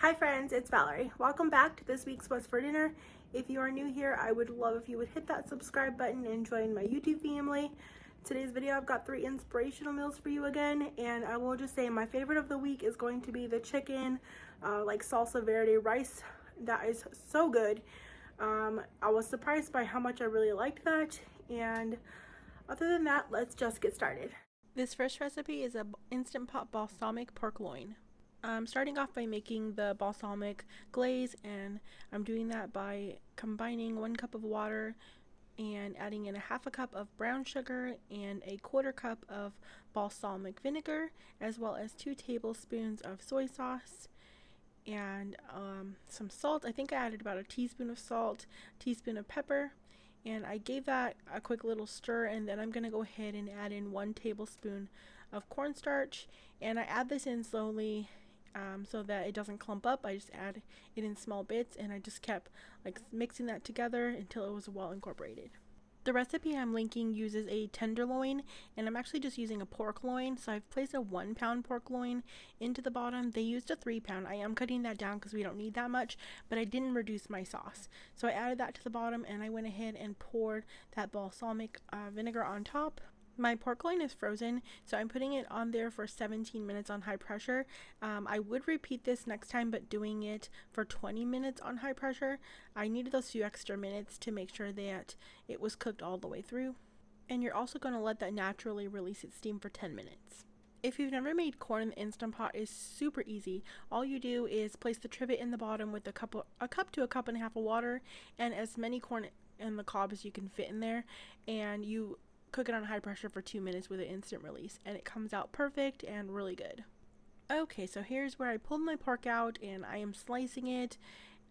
Hi friends, it's Valerie. Welcome back to this week's What's for Dinner. If you are new here, I would love if you would hit that subscribe button and join my YouTube family. Today's video, I've got 3 inspirational meals for you again, and I will just say my favorite of the week is going to be the chicken, like salsa verde rice. That is so good. I was surprised by how much I really liked that, and other than that, let's just get started. This first recipe is a Instant Pot balsamic pork loin. I'm starting off by making the balsamic glaze, and I'm doing that by combining 1 cup of water and adding in a half a cup of brown sugar and a 1/4 cup of balsamic vinegar, as well as 2 tablespoons of soy sauce and some salt. I think I added about a teaspoon of salt, teaspoon of pepper, and I gave that a quick little stir, and then I'm going to go ahead and add in 1 tablespoon of cornstarch, and I add this in slowly so that it doesn't clump up. I just add it in small bits, and I just kept like mixing that together until it was well incorporated. The recipe I'm linking uses a tenderloin, and I'm actually just using a pork loin, so I've placed a 1-pound pork loin into the bottom. They used a 3-pound. I am cutting that down because we don't need that much, but I didn't reduce my sauce. So I added that to the bottom, and I went ahead and poured that balsamic vinegar on top. My pork loin is frozen, so I'm putting it on there for 17 minutes on high pressure. I would repeat this next time, but doing it for 20 minutes on high pressure. I needed those few extra minutes to make sure that it was cooked all the way through. And you're also going to let that naturally release its steam for 10 minutes. If you've never made corn in the Instant Pot, it's super easy. All you do is place the trivet in the bottom with a cup to a cup and a half of water, and as many corn in the cob as you can fit in there, and you cook it on high pressure for 2 minutes with an instant release, and it comes out perfect and really good. Okay, so here's where I pulled my pork out, and I am slicing it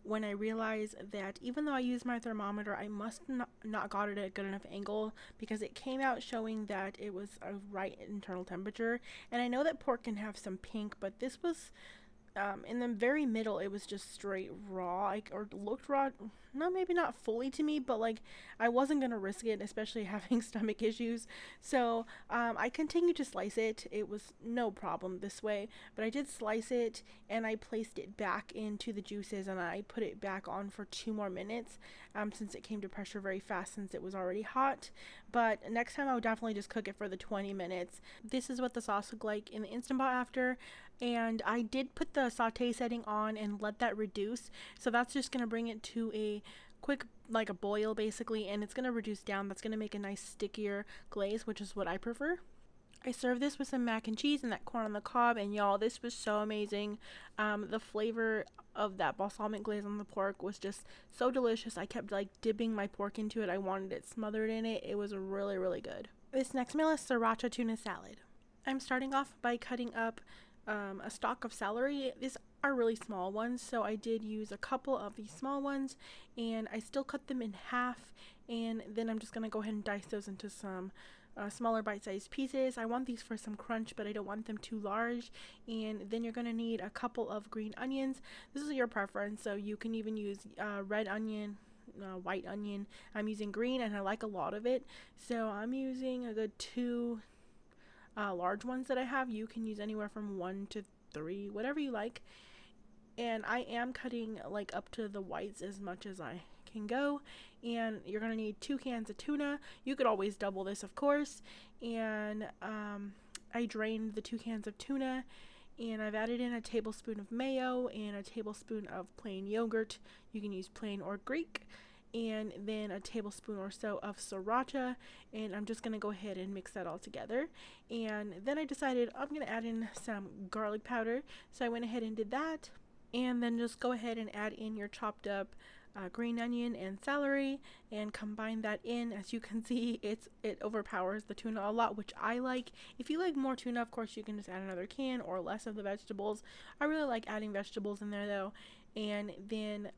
when I realize that even though I used my thermometer, I must not got it at a good enough angle, because it came out showing that it was a right internal temperature. And I know that pork can have some pink, but this was in the very middle. It was just straight raw, or looked raw. No, maybe not fully to me, but like I wasn't gonna risk it, especially having stomach issues. So I continued to slice it. It was no problem this way, but I did slice it, and I placed it back into the juices, and I put it back on for 2 more minutes since it came to pressure very fast, since it was already hot. But next time I would definitely just cook it for the 20 minutes. This is what the sauce looked like in the Instant Pot after, and I did put the saute setting on and let that reduce, so that's just going to bring it to a quick, like a boil basically, and it's going to reduce down. That's going to make a nice stickier glaze, which is what I prefer. I served this with some mac and cheese and that corn on the cob, and y'all, this was so amazing. The flavor of that balsamic glaze on the pork was just so delicious. I kept like dipping my pork into it. I wanted it smothered in it. It was really, really good. This next meal is Sriracha tuna salad. I'm starting off by cutting up a stalk of celery. These are really small ones, so I did use a couple of these small ones, and I still cut them in half, and then I'm just going to go ahead and dice those into some smaller bite-sized pieces. I want these for some crunch, but I don't want them too large. And then you're going to need a couple of green onions. This is your preference, so you can even use red onion, white onion. I'm using green, and I like a lot of it, so I'm using a good 2 large ones that I have. You can use anywhere from 1 to 3, whatever you like. And I am cutting like up to the whites as much as I can go. And you're gonna need 2 cans of tuna. You could always double this, of course. And I drained the 2 cans of tuna, and I've added in a tablespoon of mayo and a tablespoon of plain yogurt. You can use plain or Greek. And then a tablespoon or so of sriracha, and I'm just going to go ahead and mix that all together. And then I decided I'm going to add in some garlic powder, so I went ahead and did that. And then just go ahead and add in your chopped up green onion and celery and combine that in. As you can see, it overpowers the tuna a lot, which I like. If you like more tuna, of course you can just add another can or less of the vegetables. I really like adding vegetables in there though. And then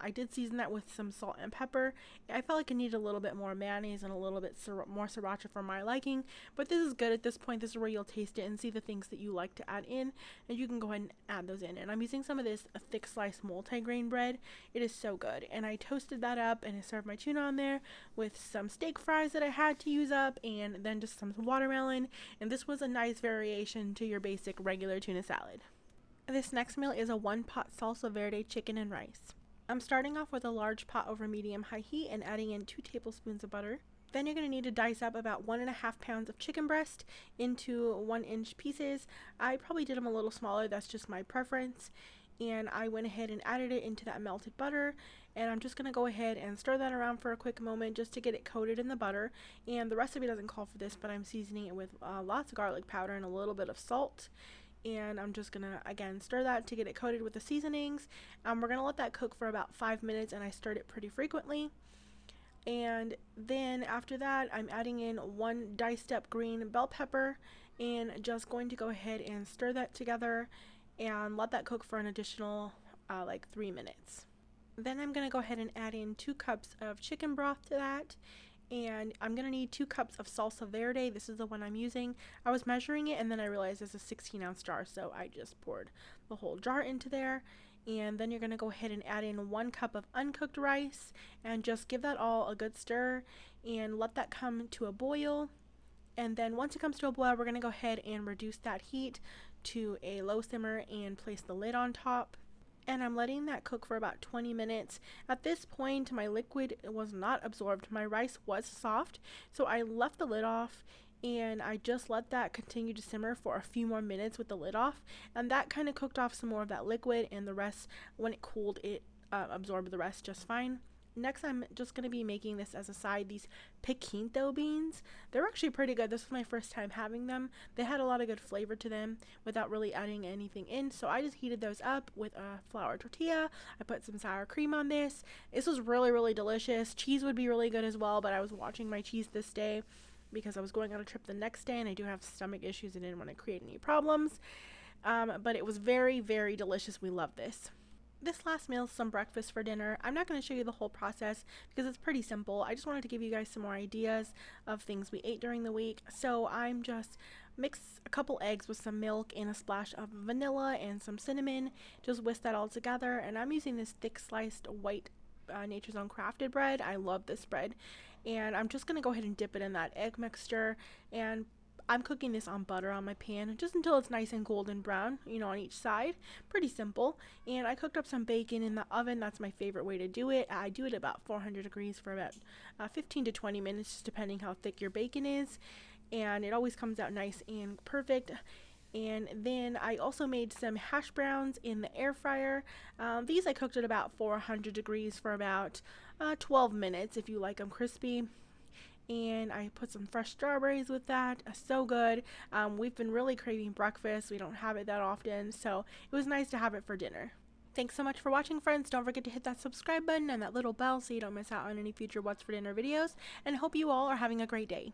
I did season that with some salt and pepper. I felt like I needed a little bit more mayonnaise and a little bit more sriracha for my liking, but this is good at this point. This is where you'll taste it and see the things that you like to add in, and you can go ahead and add those in. And I'm using some of this thick sliced multigrain bread. It is so good, and I toasted that up, and I served my tuna on there with some steak fries that I had to use up, and then just some watermelon. And this was a nice variation to your basic regular tuna salad. This next meal is a 1-pot salsa verde chicken and rice. I'm starting off with a large pot over medium-high heat and adding in 2 tablespoons of butter. Then you're going to need to dice up about 1.5 pounds of chicken breast into 1-inch pieces. I probably did them a little smaller, that's just my preference. And I went ahead and added it into that melted butter, and I'm just going to go ahead and stir that around for a quick moment just to get it coated in the butter. And the recipe doesn't call for this, but I'm seasoning it with lots of garlic powder and a little bit of salt. And I'm just going to again stir that to get it coated with the seasonings. We're going to let that cook for about 5 minutes, and I stirred it pretty frequently. And then after that, I'm adding in 1 diced up green bell pepper and just going to go ahead and stir that together and let that cook for an additional like 3 minutes. Then I'm going to go ahead and add in 2 cups of chicken broth to that, and I'm going to need 2 cups of salsa verde. This is the one I'm using. I was measuring it and then I realized it's a 16-ounce jar, so I just poured the whole jar into there. And then you're going to go ahead and add in 1 cup of uncooked rice and just give that all a good stir and let that come to a boil. And then once it comes to a boil, we're going to go ahead and reduce that heat to a low simmer and place the lid on top. And I'm letting that cook for about 20 minutes. At this point, my liquid was not absorbed. My rice was soft, so I left the lid off and I just let that continue to simmer for a few more minutes with the lid off, and that kind of cooked off some more of that liquid, and the rest, when it cooled, it absorbed the rest just fine. Next, I'm just going to be making this as a side, these piquinto beans. They're actually pretty good. This was my first time having them. They had a lot of good flavor to them without really adding anything in, so I just heated those up with a flour tortilla. I put some sour cream on this. This was really, really delicious. Cheese would be really good as well, but I was watching my cheese this day because I was going on a trip the next day and I do have stomach issues and didn't want to create any problems. But it was very, very delicious. We love this. This last meal is some breakfast for dinner. I'm not going to show you the whole process because it's pretty simple. I just wanted to give you guys some more ideas of things we ate during the week. So I'm just mix a couple eggs with some milk and a splash of vanilla and some cinnamon. Just whisk that all together, and I'm using this thick sliced white Nature's Own crafted bread. I love this bread, and I'm just going to go ahead and dip it in that egg mixture, and I'm cooking this on butter on my pan just until it's nice and golden brown, you know, on each side. Pretty simple. And I cooked up some bacon in the oven. That's my favorite way to do it. I do it about 400 degrees for about 15 to 20 minutes, just depending how thick your bacon is. And it always comes out nice and perfect. And then I also made some hash browns in the air fryer. These I cooked at about 400 degrees for about 12 minutes if you like them crispy. And I put some fresh strawberries with that. So good. We've been really craving breakfast. We don't have it that often, so it was nice to have it for dinner. Thanks so much for watching, friends. Don't forget to hit that subscribe button and that little bell so you don't miss out on any future What's for Dinner videos, and I hope you all are having a great day.